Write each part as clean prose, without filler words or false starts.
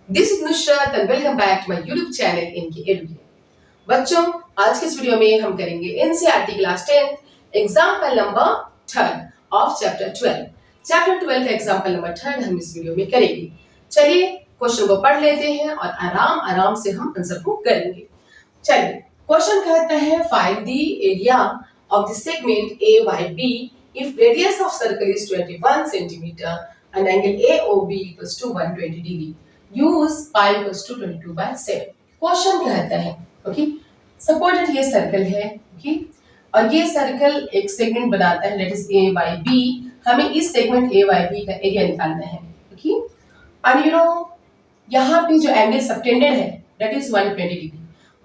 This is Nusrat and welcome back to my YouTube channel इनकी educate. बच्चों, आज के इस वीडियो में हम करेंगे NCERT class 10 example number 3 of chapter 12। Chapter 12 का एग्जाम्पल नंबर 3 हम इस वीडियो में करेंगे। चलिए क्वेश्चन को पढ़ लेते हैं और आराम आराम से हम आंसर को करेंगे। चलिए, क्वेश्चन कहता है find the area of the segment A by B if radius of circle is 21 centimeter and angle AOB equals to 120 degree. Use pi equals to 22/7. Question कहता है ओके, सपोज ये सर्कल है okay, और ये circle एक segment बनाता है, that is A by B. हमें इस सेगमेंट ए बाई बी का एरिया निकालना है ओके। एंड यू नो यहाँ पे जो एंगल सबटेंडेड है दैट इज 120 डिग्री,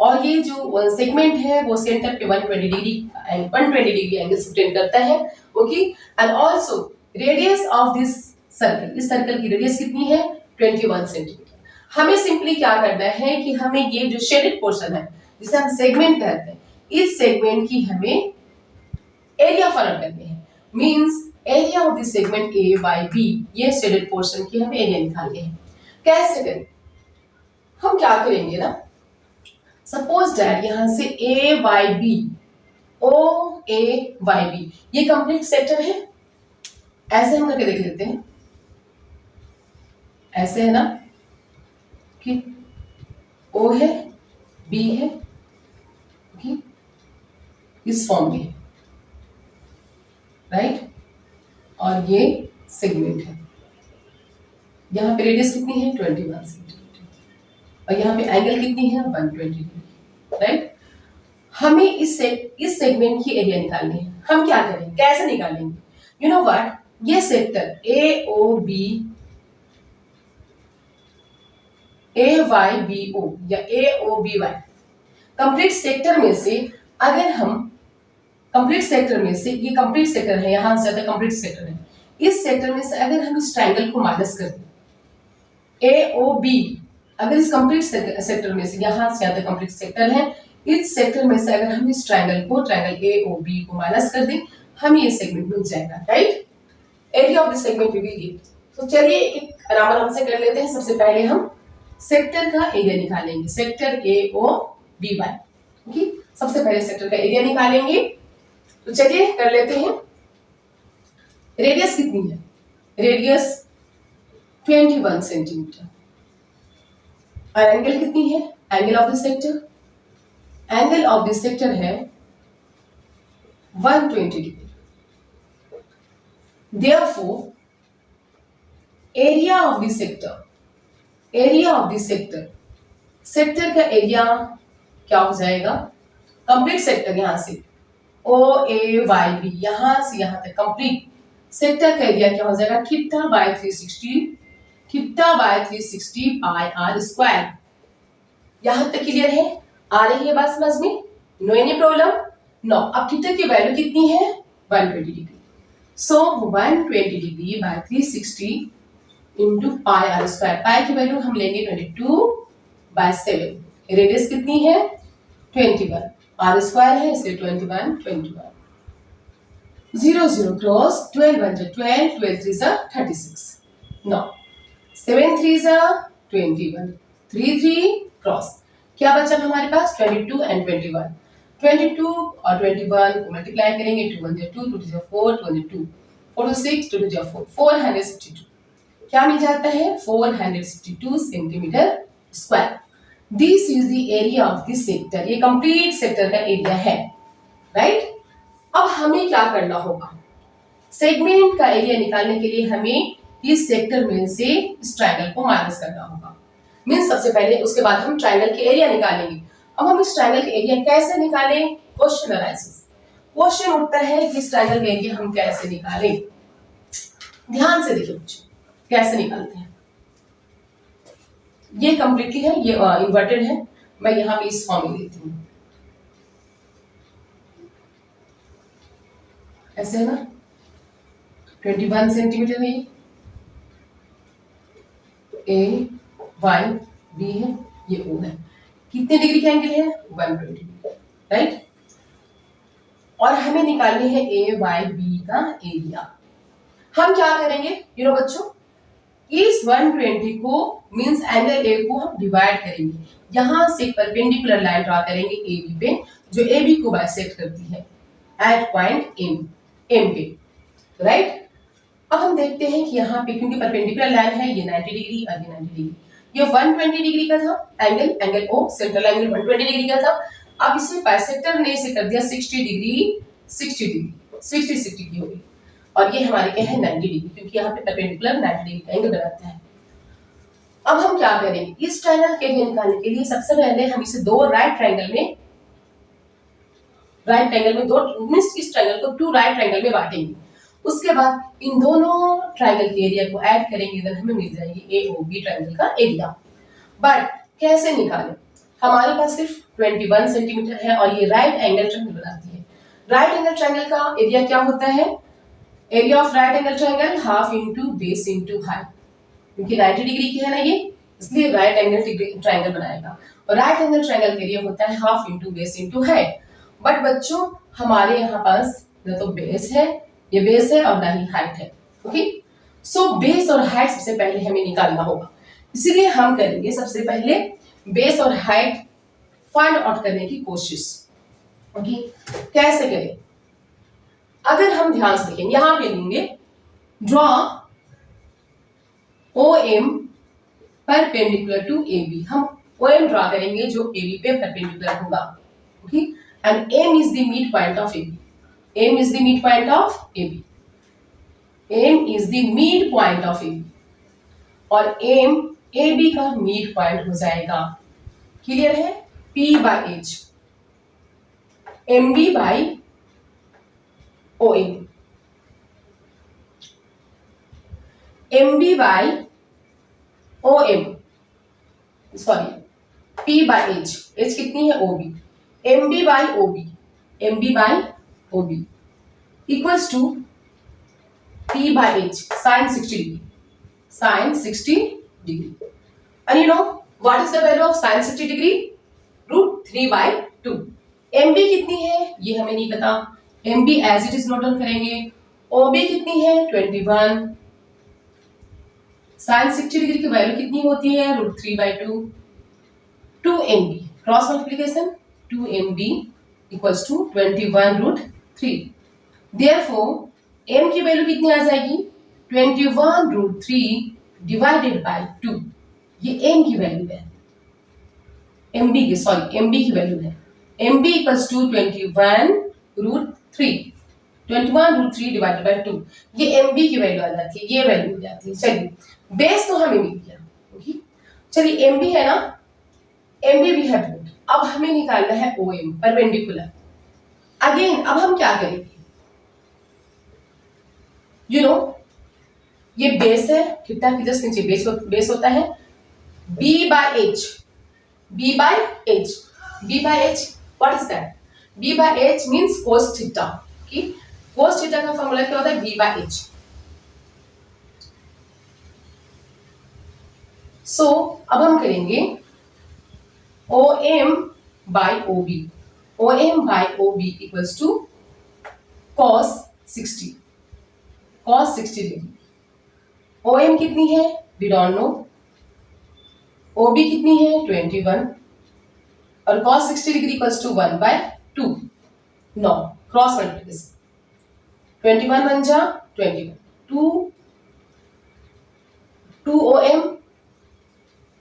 और ये जो सेगमेंट है वो सेंटर पे 120 डिग्री एंगल सबटेंड करता है okay. And also radius of this circle, इस सर्कल की रेडियस कितनी है 21 सेंटीमीटर। हमें सिंपली क्या करना है कि हमें ये जो शेडेड पोर्शन है जिसे हम सेगमेंट कहते हैं, इस सेगमेंट की हमें एरिया फाइंड करनी है। Means area of this segment A by B, ये शेडेड पोर्शन की हमें एरिया निकालनी है। कैसे करें? हम क्या करेंगे ना, सपोज दैट यहां से ए वाई बी, ओ ए वाई बी ये कंप्लीट सेक्टर है। ऐसे हम करके देख लेते हैं, ऐसे है ना कि ओ है, बी है कि इस फॉर्म में है राइट, और ये सेगमेंट है। यहाँ पे रेडियस कितनी है 21 सेंटीमीटर, और यहाँ पे एंगल कितनी है 120 डिग्री राइट। हमें इस सेगमेंट की एरिया निकालनी है। हम क्या करेंगे, कैसे निकालेंगे? यू नो व्हाट, ये sector A O B, A Y B O या A O B Y, complete sector में से अगर हम कंप्लीट सेक्टर में से, ये कंप्लीट सेक्टर है, यहां से ज्यादा कंप्लीट सेक्टर है, इस सेक्टर में से अगर हम इस ट्रायंगल को माइनस कर दें, ए ओ बी अगर इस कंप्लीट सेक्टर में से, यहां से ज्यादा कंप्लीट सेक्टर है, इस सेक्टर में से अगर हम इस ट्रायंगल ए ओ बी को माइनस कर दें, हमें ये सेगमेंट मिल जाएगा right. Area of the segment we will get. तो चलिए एक आराम आराम से कर लेते हैं। सबसे पहले हम सेक्टर का एरिया निकालेंगे, sector A O B Y okay. सबसे पहले सेक्टर का एरिया निकालेंगे, तो चलिए कर लेते हैं। रेडियस कितनी है? रेडियस 21 सेंटीमीटर, और एंगल कितनी है? Angle of the sector, angle of the sector है 120 degree. Therefore, area of the sector, area of the sector, sector का एरिया क्या हो जाएगा? कंप्लीट सेक्टर यहां से ओ ए वाई बी, यहां से यहां तक कंप्लीट सेक्टर का एरिया क्या हो जाएगा? Theta by 360 pi are square. यहां तक क्लियर है? आ रही है बात समझ में? No any problem? नो। अब थीटा की वैल्यू कितनी है 120 degree. So 120 degree by 360 into pi are square. Pi की वैल्यू हम लेंगे 22/7। रेडियस कितनी है 21, आर स्क्वायर है इसलिए 21 0 0 क्रॉस 12 1 12, 12 3 36। नो 7 3 21, 3 3 क्रॉस क्या बचा हमारे पास 22 एंड 21। 22 और 21 को मल्टीप्लाई करेंगे, 2 1 2 2 2 4 2 2 4 2 6 2 2 4 462। क्या मिल जाता है 462 centimetre square. This is the area of this sector, ये कंप्लीट सेक्टर का एरिया है राइट। अब हमें क्या करना होगा, सेगमेंट का एरिया निकालने के लिए हमें इस सेक्टर में से इस ट्रायंगल को माइनस करना होगा। मींस सबसे पहले, उसके बाद हम ट्रायंगल के एरिया निकालेंगे। अब हम इस ट्रायंगल के एरिया कैसे निकालें? Question analysis. क्वेश्चन उठता है कि इस ट्रायंगल के एरिया हम कैसे निकालें। ध्यान से देखिए बच्चों, कैसे निकालते हैं। ये कंप्लीटली है, ये इन्वर्टेड है, मैं यहां पे इस फॉर्म में देती हूं, ऐसे है ना। 21 सेंटीमीटर है, ए वाई बी है, ये ओ है। कितने डिग्री का एंगल है 120 डिग्री राइट। और हमें निकालनी है ए वाई बी का एरिया। हम क्या करेंगे यू नो बच्चों, इस 120 को मींस एंगल ए को हम डिवाइड करेंगे, यहां से परपेंडिकुलर लाइन ड्रा करेंगे ए बी पे, जो ए बी को बाइसेक्ट करती है एट पॉइंट एम पे, राइट। अब हम देखते हैं कि यहाँ पे क्योंकि परपेंडिकुलर लाइन है, ये 90 डिग्री और ये 90 डिग्री, ये 120 डिग्री का था angle O, central angle 120 degree का था। अब इसे बाइसेक्टर ने इसे कर दिया 60 डिग्री हो गई, और ये हमारे क्या है 90 डिग्री, क्योंकि यहाँ पे परपेंडिकुलर 90 डिग्री का एंगल बनाता है। अब हम क्या करेंगे, इस ट्रायंगल के लिए निकालने के लिए सबसे पहले हम इसे दो राइट ट्रायंगल में दो मींस इस ट्रायंगल को टू राइट ट्रायंगल में बांटेंगे। उसके बाद इन दोनों ट्रायंगल के एरिया को ऐड करेंगे, देन हमें मिल जाएगी एओबी ट्रायंगल का एरिया। बट कैसे निकालें, हमारे पास सिर्फ 21 सेंटीमीटर है और ये राइट एंगल ट्रायंगल बनाती है। राइट एंगल ट्रायंगल का एरिया क्या होता है, area of right angle triangle half into base into height, क्योंकि 90 डिग्री की है ना ये, इसलिए राइट एंगल ट्रायंगल बनाएगा। और राइट एंगल ट्रायंगल का एरिया होता है half into base into height. But बच्चों हमारे यहाँ पास न तो बेस है, ये बेस है, और ना ही हाइट है। ओके, सो बेस और हाइट सबसे पहले हमें निकालना होगा, इसीलिए हम करेंगे सबसे पहले बेस और हाइट फाइंड आउट करने की कोशिश। ओके, कैसे करें, अगर हम ध्यान से देखें यहां पे लेंगे draw OM perpendicular to AB, हम OM ड्रॉ करेंगे जो AB पे परपेंडिकुलर होगा। Okay, and M is the mid point of AB, M is the midpoint of AB, M is the midpoint of AB, और M AB का mid point हो जाएगा। Clear है, P by H, MB by OM, MB by OM, sorry P by H, H कितनी है OB, MB by OB, MB by OB equals to P by H sin 60 degree, sin 60 degree. And you know what is the value of sin 60 degree? √3 by 2. MB कितनी है ये हमें नहीं पता, MB as it is note down करेंगे। OB कितनी है 21, sin 60 degree की वैल्यू कितनी होती है √3 by 2, 2MB cross multiplication 2MB equals to 21√3। Therefore, m की वैल्यू कितनी आ जाएगी 21√3 डिवाइडेड बाय 2, ये m की वैल्यू है, MB की वैल्यू है, MB equals to 21√3 divided by 2, ये MB की वैल्यू आ जाती है, ये वैल्यू हो जाती है। चलिए बेस तो हमें मिल गया, ओके, चलिए MB है ना, MB भी है बोथ। अब हमें निकालना है OM परपेंडिकुलर। अगेन अब हम क्या करेंगे, यू नो ये बेस है, थीटा के जस्ट नीचे बेस होता है, B by H, what is that, B by H means cos theta. Okay, cos theta का फॉर्मूला क्या होता है B by H। सो अब हम करेंगे OM by OB equals to cos 60 डिग्री। OM कितनी है वी डोंट नो, OB कितनी है 21, और cos 60 degree equals to 1/2। No cross multiplication 21 बन जा 21,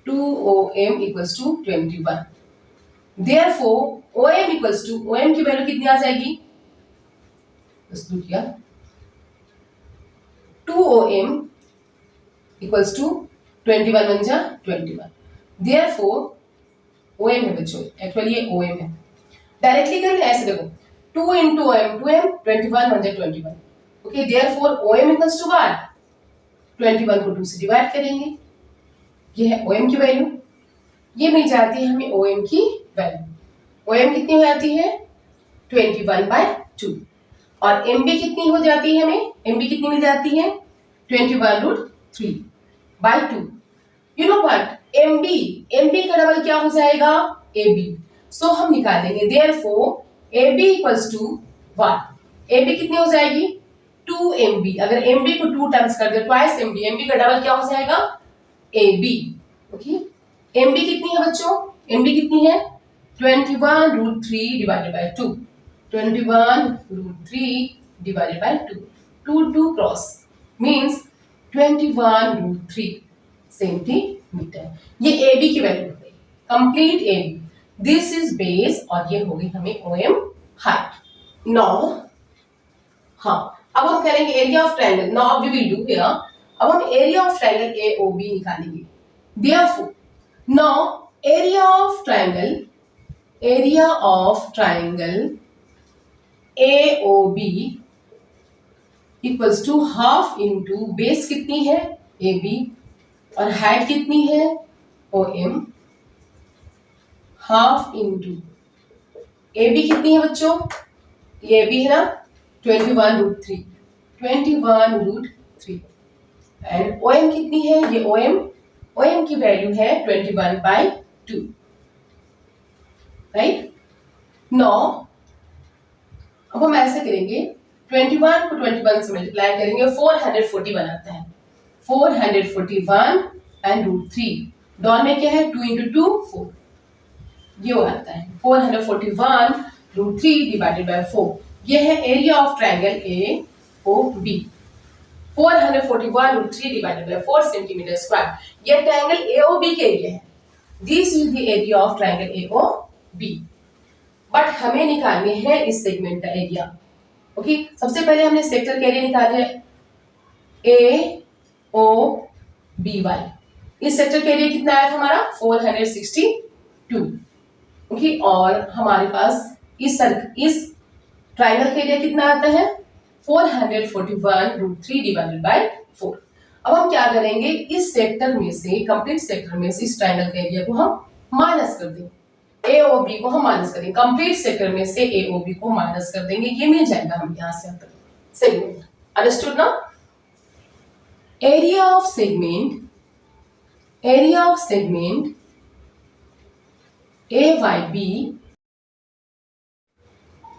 2OM equals to 21। Therefore OM equals to, OM की वैल्यू कितनी आ जाएगी, बस look here, 2OM equals to 21 बन जा 21। Therefore OM है बच्चों, एक्चुअली ये OM है। डायरेक्टली करें ऐसे, देखो 2 into OM 2M, 21 बन जा 21। Okay, therefore OM equals to what, 21 को 2 से डिवाइड करेंगे, ये है OM की वैल्यू, ये मिल जाती है हमें OM की वैल्यू। OM कितनी हो जाती है 21/2, और MB कितनी हो जाती है हमें, MB कितनी मिल जाती है 21√3/2। यू नो व्हाट, MB का डबल क्या हो जाएगा AB, सो हम निकालेंगे। Therefore AB equals to what, AB कितनी हो जाएगी 2 2 MB, अगर MB को 2 टाइम्स कर दे ट्वाइस MB, MB का डबल क्या हो जाएगा AB। ओके, MB कितनी है बच्चों, MB कितनी है 21√3 divided by 2, 21√3 divided by 2, 2 cross means 21√3 centimetre. ये AB की वैल्यू हो गई, complete AB। This is base और ये हो गई हमें OM हाइट। नाउ हाँ, अब हम करेंगे area of triangle. Now we will do here, अब हम एरिया ऑफ ट्रायंगल AOB निकालेंगे। Therefore now area of triangle AOB equals to half into base कितनी है AB और हाइट कितनी है OM, हाफ इंटू AB कितनी है बच्चों, ये AB है ना 21√3 एंड OM कितनी है, ये OM की वैल्यू है 21/2, राइट। नाउ अब हम ऐसे करेंगे, 21 को 21 से मल्टीप्लाई करेंगे 441 आता है, 441 एंड √3 डॉन में क्या है 2 × 2 4, ये आता है 441√3 डिवाइडेड बाय 4। ये है area of triangle AOB, 441√3 divided by 4 centimetre square. ये ट्रायंगल AOB के एरिया है। This is the area of triangle AOB, but हमें निकालने हैं इस सेगमेंट का एरिया। ओके, सबसे पहले हमने सेक्टर का एरिया निकाल लिया AOBY। इस सेक्टर का एरिया कितना आया था हमारा 462। ओके, और हमारे पास इस ट्रायंगल का एरिया कितना आता है 441√3 डिवाइडेड बाय 4। अब हम क्या करेंगे, इस सेक्टर में से, कंप्लीट सेक्टर में से इस ट्रायंगल के एरिया को हम माइनस कर देंगे, AOB को हम माइनस करेंगे, कंप्लीट सेक्टर में से AOB को माइनस कर देंगे, ये मिल जाएगा हम यहां से तक सेगमेंट। अंडरस्टूड ना। Area of segment AYB,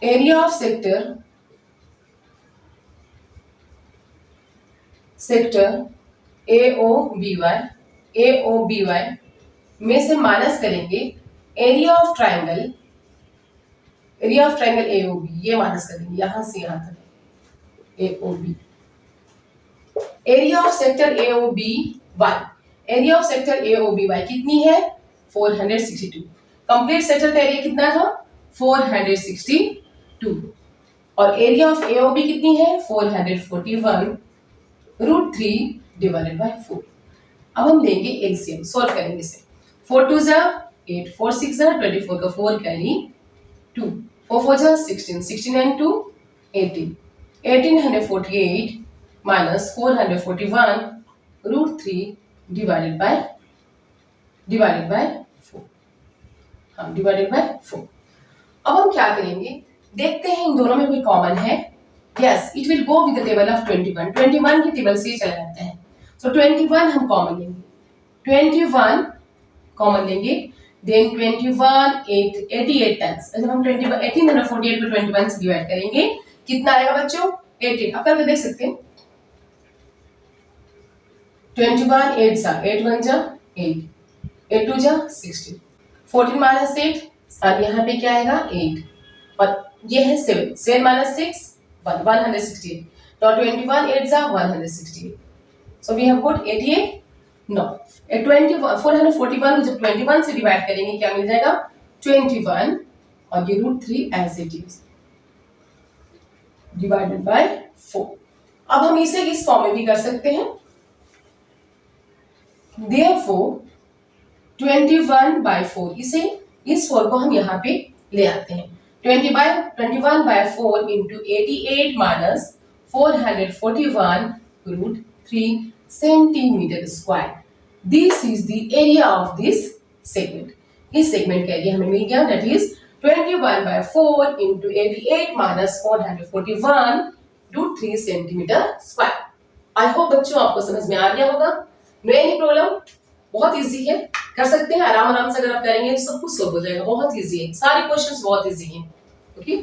area of sector AOBY में से माइनस करेंगे एरिया ऑफ ट्रायंगल AOB, ये माइनस करेंगे यहां से यहां तक AOB। Area of sector AOBY कितनी है 462। कंप्लीट सेक्टर का एरिया कितना था 462 और एरिया ऑफ AOB कितनी है 441√3 डिवाइडेड बाय 4। अब हम लेंगे एलसीएम, सॉल्व करेंगे इसे। 4 2 जा 8, 4 6 जा 24 का 4 कैरी 2, 4 4 जा 16, 16 and 2 18, 1848 minus 441√3 डिवाइडेड बाय 4। हाँ, डिवाइडेड बाय 4। अब हम क्या करेंगे, देखते हैं इन दोनों में कोई कॉमन है। Yes, it will go with the table of 21 की टेबल से चला जाता है। सो 21 हम कॉमन लेंगे, 21 कॉमन लेंगे, देन 21 88 टाइम्स। जब हम 1848 को 21 से डिवाइड करेंगे कितना आएगा बच्चों 18। अब करके देख सकते हैं 21 8 जा 8 1 जा 8, 8 2 जा 16, 14 माइनस 8 और यहाँ पे क्या आएगा 8 और ये है 7, 7 माइनस 6 168। तो 21 8 जा 168। So we have got 88। No, 441 को जब 21 से डिवाइड करेंगे क्या मिल जाएगा 21 और ये √3 as it is divided by 4। अब हम इसे इस फॉर्म में भी कर सकते हैं। Therefore 21/4, इस 4 को हम यहाँ पे ले आते हैं। 21/4 into 88 minus 441√3 centimetre square. This is the area of this segment. इस सेगमेंट का एरिया हमें मिल गया, that is 21/4 into 88 minus 441√3 centimetre square. I hope बच्चों आपको समझ में आ गया होगा। नो एनी प्रॉब्लम, बहुत इजी है, कर सकते हैं आराम से। अगर आप करेंगे सब कुछ सॉल्व हो जाएगा, बहुत इजी है, सारे क्वेश्चंस बहुत इजी हैं। ओके।